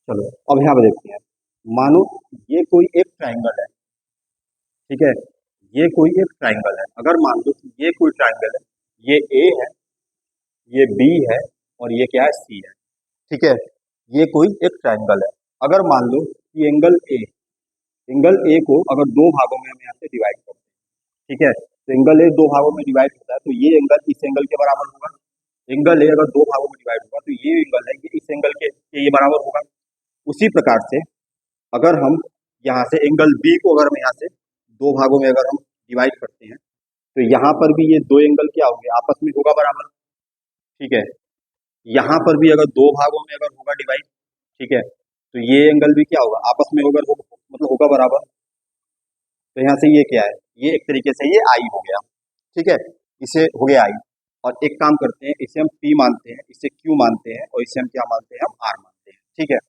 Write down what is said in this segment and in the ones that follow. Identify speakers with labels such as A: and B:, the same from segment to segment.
A: चलो अब यहाँ पे देखते हैं। मानो ये कोई एक ट्राइंगल है, ठीक है। ये कोई एक ट्राइंगल है, अगर मान लो कि ये कोई ट्राइंगल है, ये ए है, ये बी है, और ये क्या है, सी है, ठीक है। ये कोई एक ट्राइंगल है। अगर मान लो कि एंगल ए को अगर दो भागों में हम यहाँ से डिवाइड करते हैं, ठीक है। तो एंगल ए दो भागों में डिवाइड होता है, तो ये एंगल इस एंगल के बराबर होगा। एंगल ए अगर दो भागों में डिवाइड होगा तो ये एंगल है, ये इस एंगल के ये बराबर होगा। उसी प्रकार से अगर हम यहाँ से एंगल बी को अगर हम यहाँ से दो भागों में अगर हम डिवाइड करते हैं, तो यहाँ पर भी ये दो एंगल क्या होंगे, आपस में होगा बराबर, ठीक है। यहाँ पर भी अगर दो भागों में अगर होगा डिवाइड, ठीक है, तो ये एंगल भी क्या होगा, आपस में होगा, मतलब होगा बराबर। तो यहाँ से ये क्या है, ये एक तरीके से ये आई हो गया, ठीक है। इसे हो गया आई। और एक काम करते हैं, इसे हम पी मानते हैं, इसे क्यू मानते हैं, और इसे हम क्या मानते हैं, हम आर मानते हैं, ठीक है।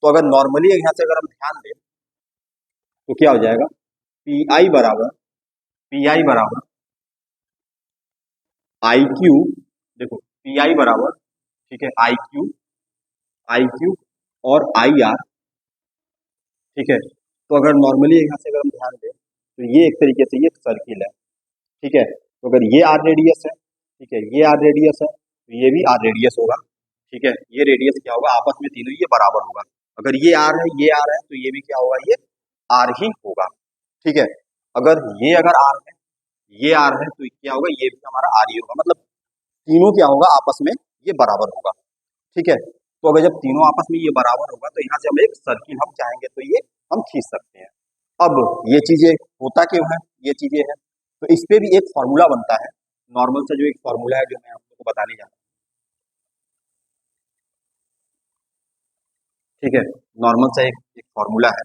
A: तो अगर नॉर्मली यहाँ से अगर हम ध्यान दें तो क्या हो जाएगा, पी आई बराबर आई क्यू, देखो पी आई बराबर, ठीक है, आई क्यू और आई आर, ठीक है। तो अगर नॉर्मली यहाँ से अगर हम ध्यान दें तो ये एक तरीके से ये सर्किल है, ठीक है। तो अगर ये आर रेडियस है, ठीक है, ये आर रेडियस है, तो ये भी आर रेडियस होगा, ठीक है। ये रेडियस क्या होगा, आपस में तीनों ये बराबर होगा। अगर ये आर है, ये आर है, तो ये भी क्या होगा, ये आर ही होगा, ठीक है। अगर ये अगर आर है, ये आर है, तो क्या होगा, ये भी हमारा आर ही होगा, मतलब तीनों क्या होगा, आपस में ये बराबर होगा, ठीक है। तो अगर जब तीनों आपस में ये बराबर होगा तो यहाँ से हम एक सर्किल हम चाहेंगे तो ये हम खींच सकते हैं। अब ये चीजें होता क्यों है, ये चीजें हैं, तो इस पे भी एक फॉर्मूला बनता है, नॉर्मल से जो एक फॉर्मूला है जो मैं आप लोगों को बताने जा रहा हूँ, ठीक है। नॉर्मल सा एक फॉर्मूला है,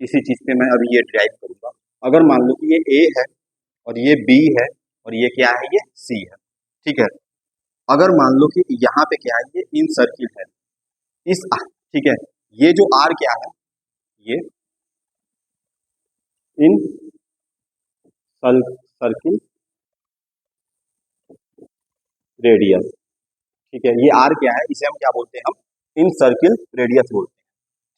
A: इसी चीज पे मैं अभी ये ड्राइव करूंगा। अगर मान लो कि ये ए है और ये बी है और ये क्या है, ये सी है, ठीक है। अगर मान लो कि यहाँ पे क्या है, ये इन सर्किल है, ठीक है, ये जो आर क्या है, ये इन सर्किल रेडियस, ठीक है। ये आर क्या है, इसे हम क्या बोलते हैं, हम इन सर्किल रेडियस बोलते हैं,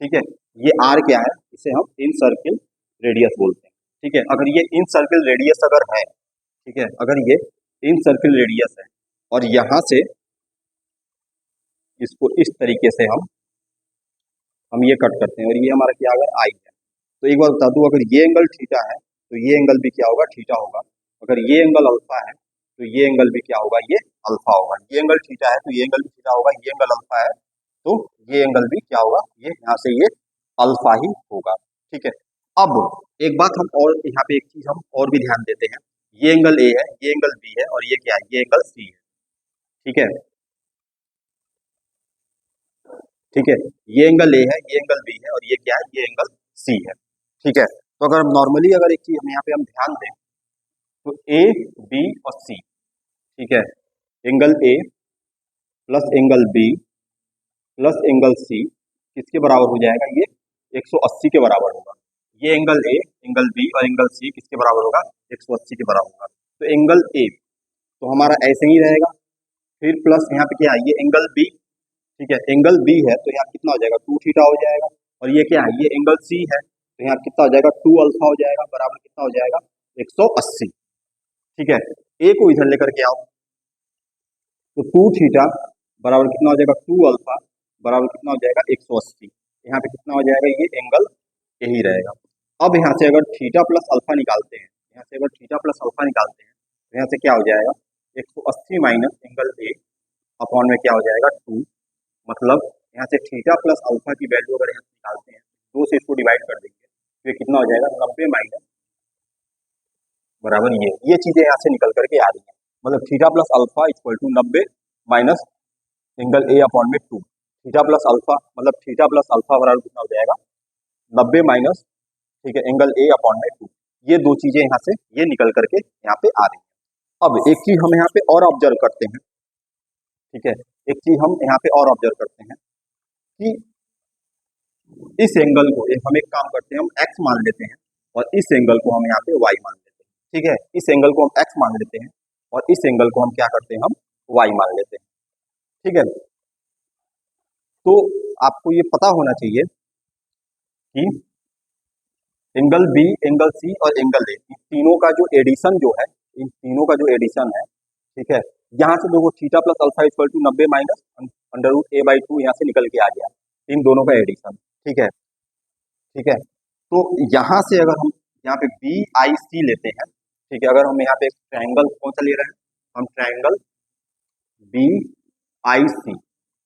A: ठीक है। ये आर क्या है, इसे हम इन सर्किल रेडियस बोलते हैं, ठीक है। अगर ये इन सर्किल रेडियस अगर है, ठीक है, अगर ये इन सर्किल रेडियस है और यहां से इसको इस तरीके से हम ये कट करते हैं और ये हमारा क्या होगा, आई है। तो एक बार बता दूं, अगर ये एंगल थीटा है तो ये एंगल भी क्या होगा, थीटा होगा। अगर ये एंगल अल्फा है तो ये एंगल भी क्या होगा, ये अल्फा होगा। ये एंगल थीटा है तो ये एंगल भी थीटा होगा, ये एंगल अल्फा है तो ये एंगल भी क्या होगा, ये यहाँ से ये अल्फा ही होगा, ठीक है। अब एक बात हम और यहाँ पे एक चीज हम और भी ध्यान देते हैं, ये एंगल ए है, ये एंगल बी है, और ये क्या है, ये एंगल सी है, ठीक है, ठीक है। ये एंगल ए है, ये एंगल बी है, और ये क्या है, ये एंगल सी है, ठीक है। तो अगर हम नॉर्मली अगर एक चीज हम यहाँ पे हम ध्यान दें तो ए बी और सी, ठीक है, angle A plus angle B plus angle C किसके बराबर हो जाएगा, ये 180 के बराबर होगा। ये एंगल ए, एंगल बी और एंगल सी किसके बराबर होगा, 180 के बराबर होगा। तो एंगल ए तो हमारा ऐसे ही रहेगा, फिर प्लस यहाँ पे क्या है, ये एंगल बी, ठीक है, एंगल बी है तो यहाँ कितना हो जाएगा, 2 थीटा हो जाएगा। और ये क्या है, ये एंगल सी है तो यहाँ कितना हो जाएगा, 2 अल्फा हो जाएगा, बराबर कितना हो जाएगा, 180, ठीक है। ए को इधर लेकर के आओ तो 2 थीटा बराबर कितना हो जाएगा, 2 अल्फा बराबर कितना हो जाएगा, 180। यहाँ पे कितना हो जाएगा, ये एंगल यही रहेगा। अब यहाँ से अगर थीटा प्लस अल्फा निकालते हैं, यहाँ से अगर थीटा प्लस अल्फा निकालते हैं तो यहाँ से क्या हो जाएगा, 180 माइनस एंगल ए अपॉन में क्या हो जाएगा, 2, मतलब यहाँ से थीटा प्लस अल्फा की वैल्यू अगर यहाँ से निकालते हैं, 2 से इसको डिवाइड कर देंगे तो ये कितना हो जाएगा, 90 माइनस बराबर ये चीजें यहाँ से निकल करके आ रही है, मतलब theta plus alpha equal to 90 minus angle A upon में 2, थीटा प्लस अल्फा मतलब थीटा प्लस अल्फा बराबर कितना हो जाएगा, 90 माइनस, ठीक है, एंगल ए अपॉन में 2। ये दो चीजें यहाँ से ये निकल करके यहाँ पे आ रही है। अब एक चीज हम यहाँ पे और ऑब्जर्व करते हैं, ठीक है, एक चीज हम यहाँ पे और ऑब्जर्व करते हैं कि इस एंगल को हम एक काम करते हैं, हम एक्स मान लेते हैं और इस एंगल को हम यहाँ पे वाई मान लेते हैं, ठीक है। इस एंगल को हम एक्स मान लेते हैं और इस एंगल को हम क्या करते हैं, हम वाई मान लेते हैं, ठीक है। तो आपको ये पता होना चाहिए कि एंगल बी, एंगल सी और एंगल ए, इन तीनों का जो एडिशन जो है, इन तीनों का जो एडिशन है, ठीक है, यहाँ से देखो theta plus alpha equal to 90 minus under root A by 2 यहाँ से निकल के आ गया, इन दोनों का एडिशन। ठीक है, ठीक है। तो यहाँ से अगर हम यहाँ पे बी आई सी लेते हैं, ठीक है, अगर हम यहाँ पे एक ट्रायंगल कौन सा ले रहे हैं, हम ट्रायंगल बी आई सी,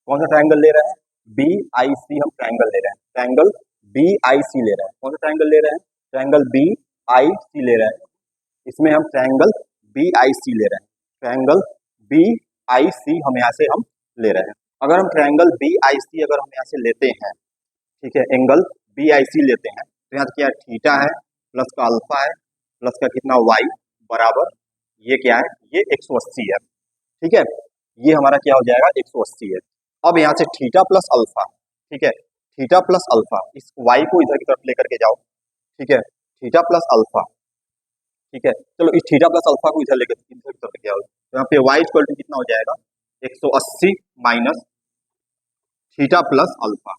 A: कौन सा ट्रायंगल ले रहे हैं, बी आई सी हम ट्रायंगल ले रहे हैं, ट्रायंगल बी आई सी ले रहे हैं। कौन सा ट्रायंगल ले रहे हैं, ट्रायंगल बी आई सी ले रहे हैं। इसमें हम ट्रायंगल बी आई सी ले रहे हैं, ट्रायंगल बी आई सी हम यहाँ से हम ले रहे हैं। अगर हम ट्रायंगल बी आई सी अगर हम यहाँ से लेते हैं, ठीक है, एंगल बी आई सी लेते हैं, तो यहाँ क्या थीटा है प्लस का अल्फा है प्लस का कितना वाई बराबर ये क्या है, ये 180 है। ठीक है, ये हमारा क्या हो जाएगा 180 है। अब यहाँ से थीटा प्लस अल्फा, ठीक है, थीटा प्लस अल्फा, इस वाई को इधर की तरफ लेकर के जाओ, ठीक है, थीटा प्लस अल्फा, ठीक है, चलो इस थीटा प्लस अल्फा को इधर लेकर इधर की तरफ लेके आओ, तो यहाँ पे वाई इक्वल टू कितना हो जाएगा 180 माइनस थीटा प्लस अल्फा।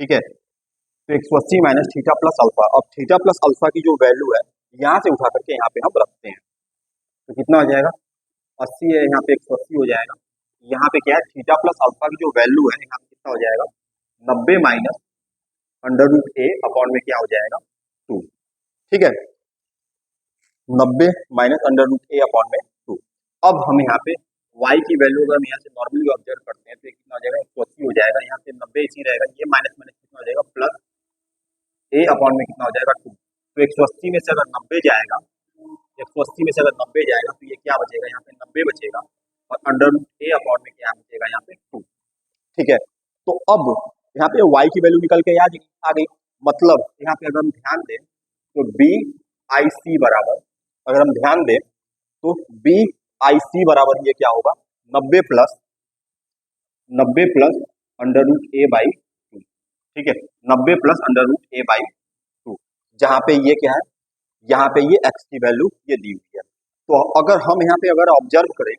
A: ठीक है, तो 180 माइनस थीटा प्लस अल्फा। अब थीटा प्लस अल्फा की जो वैल्यू है यहाँ से उठा करके यहाँ पे हम रखते हैं, तो कितना हो जाएगा 80 है, यहाँ पे 180 हो जाएगा। यहाँ पे क्या है थीटा प्लस अल्फा की जो वैल्यू है यहाँ पे कितना हो जाएगा 90 माइनस अंडर रूट ए अपॉन में क्या हो जाएगा 2। ठीक है, 90 माइनस अंडर रूट ए अपॉन में 2। अब हम यहाँ पे y की वैल्यू अगर हम यहाँ से नॉर्मली ऑब्जर्व करते हैं तो कितना हो जाएगा 180 हो जाएगा, यहाँ पे 90 इसी रहेगा, ये माइनस माइनस कितना हो जाएगा प्लस ए अपॉन में कितना हो जाएगा 2। तो 180 में से अगर 90 जाएगा, 180 में से अगर 90 जाएगा तो ये क्या बचेगा, यहाँ पे 90 बचेगा और अंडर रूट ए अपॉन में क्या बचेगा यहाँ पे 2। ठीक है, तो अब यहाँ पे y की वैल्यू निकल के आ गई, मतलब यहाँ पे अगर हम ध्यान दें तो बी आई सी बराबर, अगर हम ध्यान दें तो बी आई सी बराबर ये क्या होगा 90 plus under root A by 2। ठीक है, 90 plus under root A by 2, जहां पे ये क्या है, यहाँ पे ये x की वैल्यू ये दी हुई है। तो अगर हम यहाँ पे अगर ऑब्जर्व करें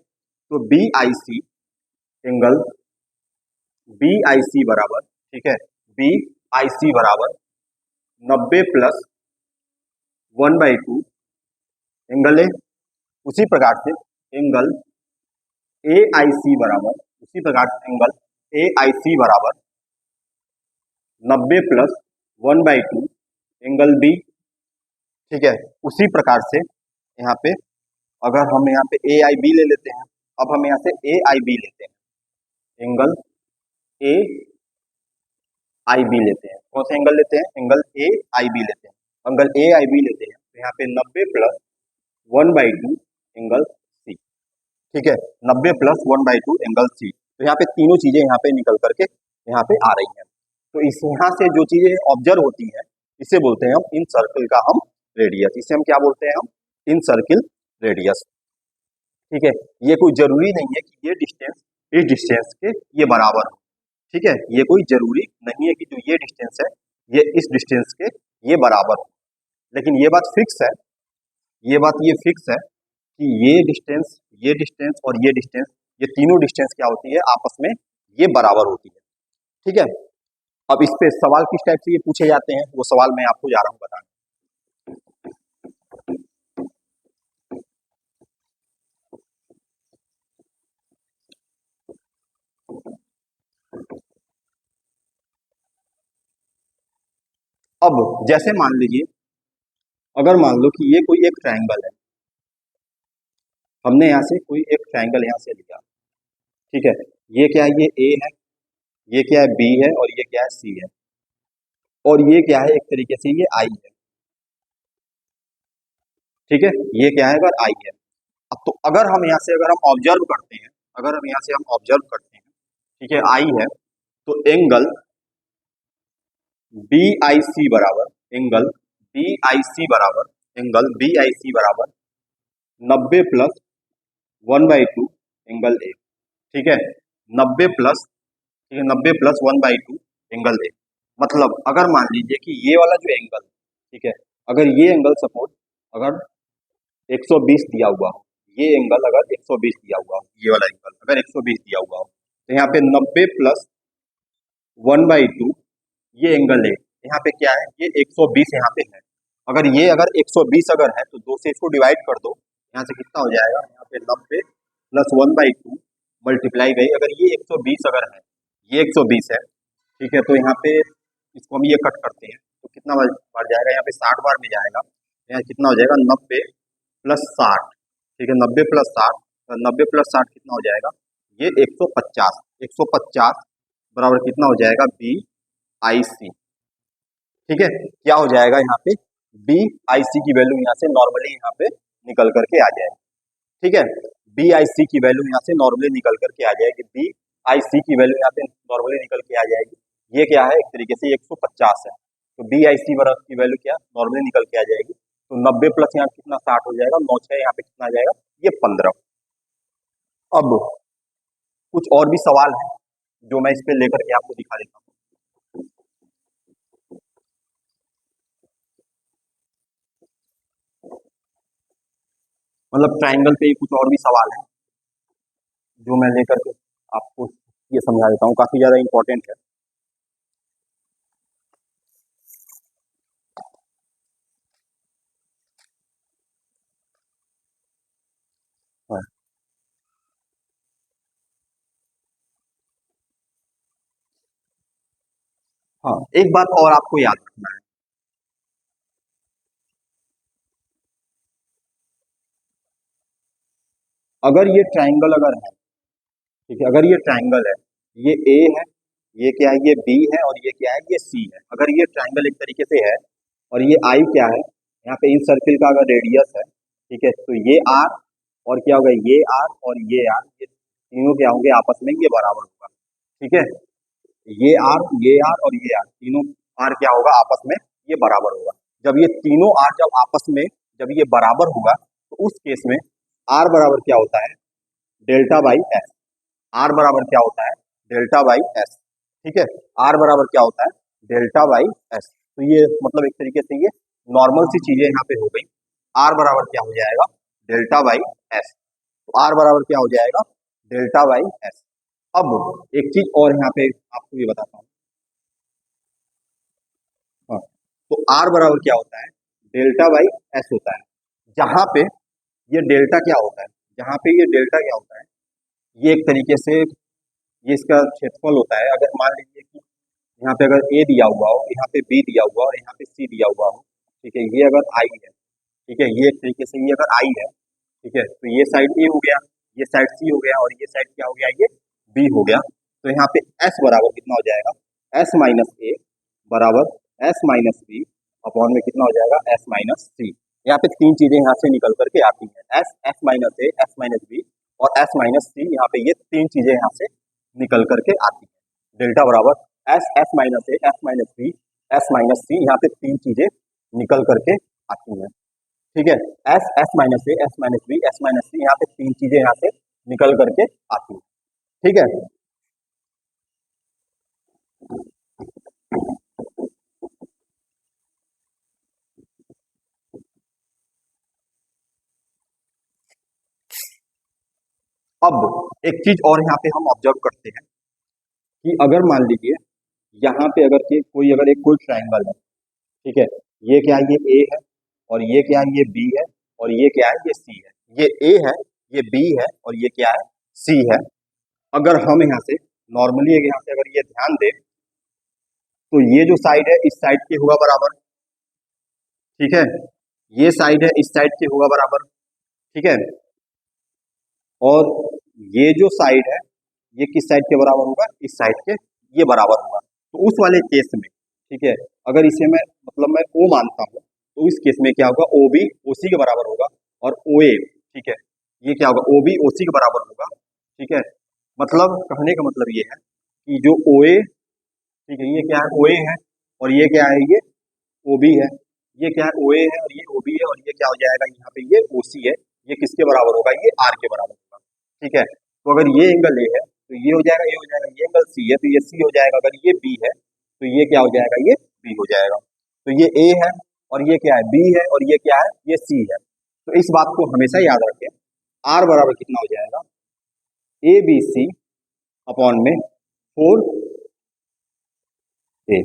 A: तो B I C angle B I C बराबर, ठीक है, बी आई सी बराबर 90 प्लस 1/2 एंगल ए। उसी प्रकार से एंगल ए आई सी बराबर, उसी प्रकार से एंगल ए आई सी बराबर 90 प्लस 1/2 एंगल बी। ठीक है, उसी प्रकार से यहाँ पे अगर हम यहाँ पे ए आई बी ले लेते हैं, अब हम यहाँ से ए आई बी लेते हैं, एंगल ए आई बी लेते हैं, कौन सा एंगल लेते हैं, एंगल ए आई बी लेते हैं, एंगल ए आई बी लेते हैं, तो यहाँ पे 90 प्लस 1/2 एंगल सी। ठीक है, 90 प्लस 1/2 एंगल सी। तो यहाँ पे तीनों चीजें यहाँ पे निकल करके यहाँ पे आ रही हैं। तो इस यहाँ से जो चीजें ऑब्जर्व होती हैं इसे बोलते हैं हम इन सर्कल का हम रेडियस, इसे हम क्या बोलते हैं, हम इन सर्किल रेडियस। ठीक है, ये कोई जरूरी नहीं है कि ये डिस्टेंस इस डिस्टेंस के ये बराबर हो। ठीक है, ये कोई जरूरी नहीं है कि जो ये डिस्टेंस है ये इस डिस्टेंस के ये बराबर हो, लेकिन ये बात फिक्स है, ये बात ये फिक्स है कि ये डिस्टेंस और ये डिस्टेंस, ये तीनों डिस्टेंस क्या होती है आपस में ये बराबर होती है। ठीक है, अब इस पे सवाल किस टाइप से ये पूछे जाते हैं वो सवाल मैं आपको जा रहा हूं बताने। अब जैसे मान लीजिए, अगर मान लो कि ये कोई एक ट्रायंगल है, हमने यहाँ से कोई एक ट्रायंगल यहाँ से लिया, ठीक है, ये क्या है, ये ए है, ये क्या है बी है और ये क्या है सी है, और ये क्या है एक तरीके से ये आई है। ठीक है, ये क्या है अगर आई है। अब तो अगर हम यहाँ से अगर हम ऑब्जर्व करते हैं, अगर हम यहाँ से हम ऑब्जर्व करते हैं, ठीक है, आई है, तो एंगल बी आई सी बराबर, एंगल बी आई सी बराबर, एंगल बी आई सी बराबर 90 प्लस 1/2 एंगल ए। ठीक है, 90 प्लस, ठीक है, 90 प्लस 1/2 एंगल ए। मतलब अगर मान लीजिए कि ये वाला जो एंगल, ठीक है, अगर ये एंगल सपोज अगर 120 दिया हुआ हो, ये एंगल अगर 120 दिया हुआ हो, ये वाला एंगल अगर 120 दिया हुआ हो, तो यहाँ पे 90 प्लस 1/2 ये एंगल है, यहाँ पे क्या है, ये 120 यहाँ पे है। अगर ये अगर 120 अगर है तो 2 से इसको डिवाइड कर दो, यहाँ से कितना हो जाएगा, यहाँ पे 90 प्लस 1/2 मल्टीप्लाई गई, अगर ये 120 अगर है, ये 120 है, ठीक है, तो यहाँ पे इसको हम ये कट करते हैं तो कितना बार जाएगा, यहाँ पे 60 बार में जाएगा, यहाँ कितना हो जाएगा 90 प्लस 60, ठीक है, 90 प्लस 60, 90 प्लस 60 कितना हो जाएगा, ये 150, 150 बराबर कितना हो जाएगा, BIC, ठीक है। क्या हो जाएगा यहाँ पे, BIC की वैल्यू यहाँ से नॉर्मली यहाँ पे निकल करके आ जाएगी, ठीक है, BIC की वैल्यू यहाँ से नॉर्मली निकल करके आ जाएगी, BIC की वैल्यू यहाँ पे नॉर्मली निकल के आ जाएगी, ये क्या है, एक तरीके से 150 है, तो BIC बराबर की वैल्यू क्या नॉर्मली निकल के आ जाएगी, तो 90 प्लस यहाँ कितना 60 हो जाएगा, 9 6 यहाँ पे कितना आ जाएगा, ये 15। अब कुछ और भी सवाल है जो मैं इस पे लेकर के आपको दिखा देता हूँ। मतलब ट्राइंगल पे ही कुछ और भी सवाल है जो मैं लेकर के आपको ये समझा देता हूँ, काफी ज्यादा इंपॉर्टेंट है। हाँ, हाँ, एक बात और आपको याद रखना है, अगर ये ट्राइंगल अगर है, ठीक है, अगर ये ट्राइंगल है, ये ए है, ये क्या है, ये बी है, और ये क्या है, ये सी है, अगर ये ट्राइंगल एक तरीके से है और ये आई क्या है, यहाँ पे इन सर्किल का अगर रेडियस है, ठीक है, तो ये आर और क्या होगा, ये आर और ये तीनों क्या होंगे आपस में, ये बराबर होगा, ठीक है, ये आर और ये आर तीनों आर क्या होगा आपस में, ये बराबर होगा। जब ये तीनों आर जब आपस में जब ये बराबर होगा तो उस केस में आर बराबर क्या होता है, डेल्टा बाई एस, आर बराबर क्या होता है, डेल्टा बाई एस, ठीक है, आर बराबर क्या होता है, डेल्टा बाई एस, तो ये मतलब एक तरीके से ये नॉर्मल सी चीजें यहाँ पे हो गई, आर बराबर क्या हो जाएगा, डेल्टा बाई एस, तो आर बराबर क्या हो जाएगा, डेल्टा बाई एस। अब एक चीज और यहाँ पे आपको ये बताता हूँ, हाँ, तो आर बराबर क्या होता है, डेल्टा बाई एस होता है, जहां पे ये डेल्टा क्या होता है, जहां पे ये डेल्टा क्या होता है, ये एक तरीके से ये इसका क्षेत्रफल होता है, अगर मान लीजिए कि यहाँ पे अगर ए दिया हुआ हो, यहाँ पे बी दिया हुआ हो और यहाँ पे सी दिया हुआ हो, ठीक है, ये अगर आई है, ठीक है, ये एक तरीके से ये अगर आई है, ठीक है, तो ये साइड ए हो गया, ये साइड सी हो गया और ये साइड क्या हो गया, ये बी हो गया, तो यहाँ पे एस बराबर कितना हो जाएगा, एस माइनस ए बराबर एस माइनस बी अपॉन में कितना हो जाएगा, एस माइनस सी। यहाँ पे तीन चीजें यहाँ से निकल करके आती हैं, S S minus A, S minus B और एस माइनस सी, यहाँ पे ये तीन चीजें यहाँ से निकल करके आती है, डेल्टा बराबर S S minus A, S minus B, S minus C, यहाँ पे तीन चीजें निकल करके आती हैं, ठीक है, S S minus A, S minus B, S minus C, यहाँ पे तीन चीजें यहाँ से निकल करके आती हैं, ठीक है। अब एक चीज और यहाँ पे हम ऑब्जर्व करते हैं कि अगर मान लीजिए यहाँ पे अगर कोई अगर एक कोई ट्राइंगल है, ठीक है, ये क्या है, ये ए है और ये क्या है, ये बी है और ये क्या है, ये सी है, ये ए है, ये बी है और ये क्या है, सी है, अगर हम यहाँ से नॉर्मली यहाँ से अगर ये ध्यान दें तो ये जो साइड है इस साइड के होगा बराबर, ठीक है, ये साइड है इस साइड के होगा बराबर, ठीक है, और ये जो साइड है ये किस साइड के बराबर होगा, इस साइड के ये बराबर होगा, तो उस वाले केस में, ठीक है, अगर इसे मैं मतलब मैं ओ मानता हूँ तो इस केस में क्या होगा, ओ बी ओ सी के बराबर होगा और ओ ए, ठीक है, ये क्या होगा, ओ बी ओ सी के बराबर होगा, ठीक है, मतलब कहने का मतलब ये है कि जो ओ ए, ठीक है, ये क्या है, ओ ए है और ये क्या है, ये ओ बी है, ये क्या है, ओ ए है और ये ओ बी है और ये क्या हो जाएगा, यहाँ पे ये ओ सी है, ये किसके बराबर होगा, ये आर के बराबर होगा, ठीक है, तो अगर ये एंगल ए है तो ये हो जाएगा, ये हो जाएगा, ये एंगल सी है तो ये सी हो जाएगा, अगर ये बी है तो ये क्या हो जाएगा, ये बी हो जाएगा, तो ये ए है और ये क्या है, बी है और ये क्या है, ये सी है, तो इस बात को हमेशा याद रखें, आर बराबर कितना हो जाएगा, ए बी सी अपॉन में 4 ए,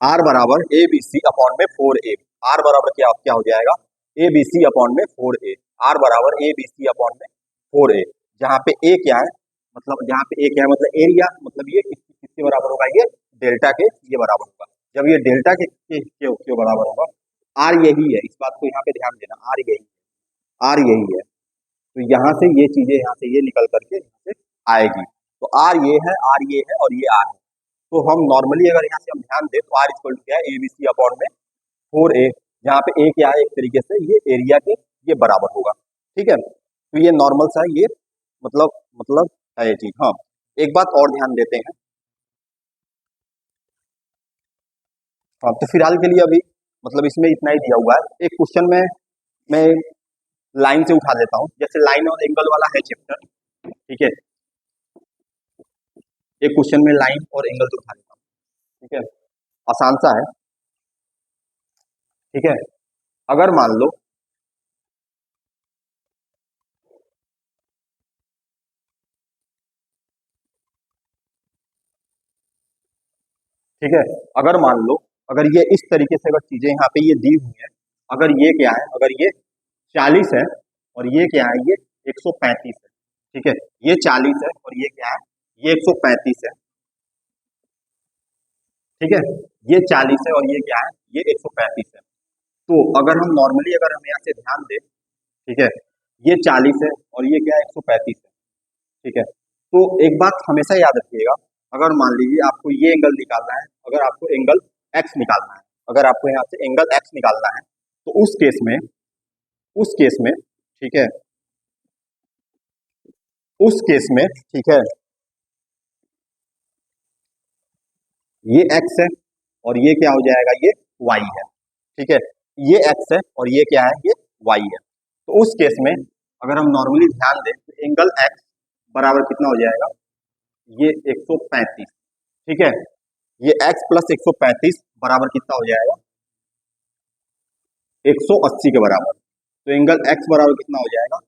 A: आर बराबर ए बी सी अपॉन में 4a। आर बराबर क्या क्या हो जाएगा, ए बी सी अपॉन में 4a। आर बराबर ए बी सी अपॉन में 4a, जहाँ पे ए क्या है, मतलब जहाँ पे ए क्या है मतलब एरिया, मतलब ये किसके बराबर होगा, ये डेल्टा के ये बराबर होगा। जब ये डेल्टा के बराबर होगा, आर यही है, इस बात को यहाँ पे ध्यान देना, आर यही है, आर यही है। तो यहाँ से ये चीजें यहाँ से ये निकल करके यहाँ से आएगी। तो आर ये है, आर ये है और ये आर है। तो हम नॉर्मली अगर यहाँ से हम ध्यान दें तो आर इक्वल टू क्या है, ए बी सी अपॉन में 4a, जहाँ पे ए क्या है, एक तरीके से ये एरिया के ये बराबर होगा। ठीक है, तो ये नॉर्मल सा ये मतलब है ये चीज। हाँ, एक बात और ध्यान देते हैं। हाँ, तो फिलहाल के लिए अभी मतलब इसमें इतना ही दिया हुआ है। एक क्वेश्चन में मैं लाइन से उठा लेता हूँ, जैसे लाइन और एंगल वाला है चैप्टर। ठीक है, एक क्वेश्चन में लाइन और एंगल से उठा लेता हूँ। ठीक है, आसान सा है। ठीक है, अगर मान लो ठीक है, अगर मान लो अगर ये इस तरीके से अगर चीजें यहाँ पे ये दी हुई है, अगर ये क्या है, अगर ये 40 है और ये क्या है, ये 135 है। ठीक है, ये 40 है और ये क्या है, ये 135 है। ठीक है, ये 40 है और ये क्या है, ये 135 है। तो अगर हम नॉर्मली अगर हम यहाँ से ध्यान दें, ठीक है, ये 40 है और ये क्या है, 135 है। ठीक है, तो एक बात हमेशा याद रखिएगा, अगर मान लीजिए आपको ये एंगल निकालना है, अगर आपको एंगल एक्स निकालना है, अगर आपको यहाँ से एंगल एक्स निकालना है, तो उस केस में ठीक है, उस केस में ठीक है, ये एक्स है और ये क्या हो जाएगा, ये वाई है। ठीक है, ये एक्स है और ये क्या है, ये वाई है। तो उस केस में अगर हम नॉर्मली ध्यान दें तो एंगल एक्स बराबर कितना हो जाएगा, ये 135। ठीक है, ये x प्लस 135 बराबर कितना हो जाएगा, 180 के बराबर। तो एंगल x बराबर कितना हो जाएगा,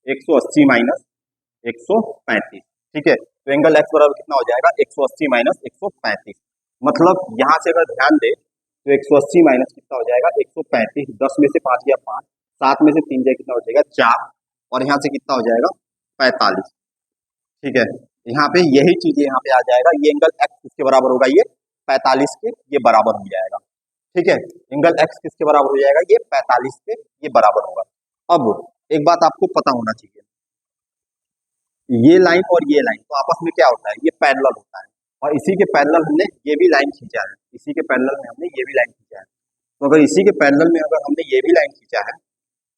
A: 180 माइनस 135। ठीक है, तो एंगल x बराबर कितना हो जाएगा, 180 माइनस 135। मतलब यहाँ से अगर ध्यान दे तो 180 माइनस कितना हो जाएगा, 135। 10 में से 5 गया 5, 7 में से 3 जाए कितना हो जाएगा, 4, और यहाँ से कितना हो जाएगा, 45। ठीक है, यहाँ पे यही चीजें यहाँ पे आ जाएगा, ये एंगल x किसके बराबर होगा, ये 45 के ये बराबर हो जाएगा। ठीक है, एंगल x किसके बराबर हो जाएगा, ये 45 के ये बराबर होगा। अब एक बात आपको पता होना चाहिए, ये लाइन और ये लाइन तो आपस में क्या होता है, ये पैरेलल होता है, और इसी के पैरेलल हमने ये भी लाइन खींचा है, इसी के पैरेलल में हमने ये भी लाइन खींचा है। तो अगर इसी के पैरेलल में अगर हमने ये भी लाइन खींचा है,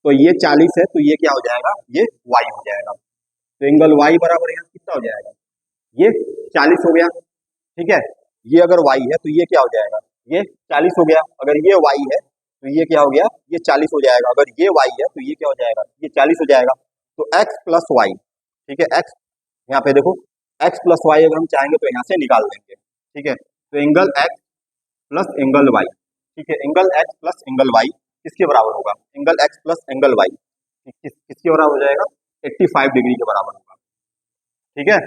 A: तो ये 40 है, तो ये क्या हो जाएगा, ये y हो जाएगा। तो एंगल y बराबर यहाँ कितना हो जाएगा, ये 40 हो गया। ठीक है, ये अगर y है तो ये क्या हो जाएगा, ये 40 हो गया। अगर ये y है तो ये क्या हो गया, ये 40 हो जाएगा। अगर ये y है तो ये क्या हो जाएगा, ये 40 हो जाएगा। तो x प्लस वाई, ठीक है, x यहाँ पे देखो, x प्लस वाई अगर हम चाहेंगे तो यहाँ से निकाल लेंगे। ठीक है, तो angle x plus angle y, ठीक है, angle x plus angle y किसके बराबर होगा, angle x plus angle y किसके बराबर हो जाएगा, 85 डिग्री के बराबर होगा। ठीक है,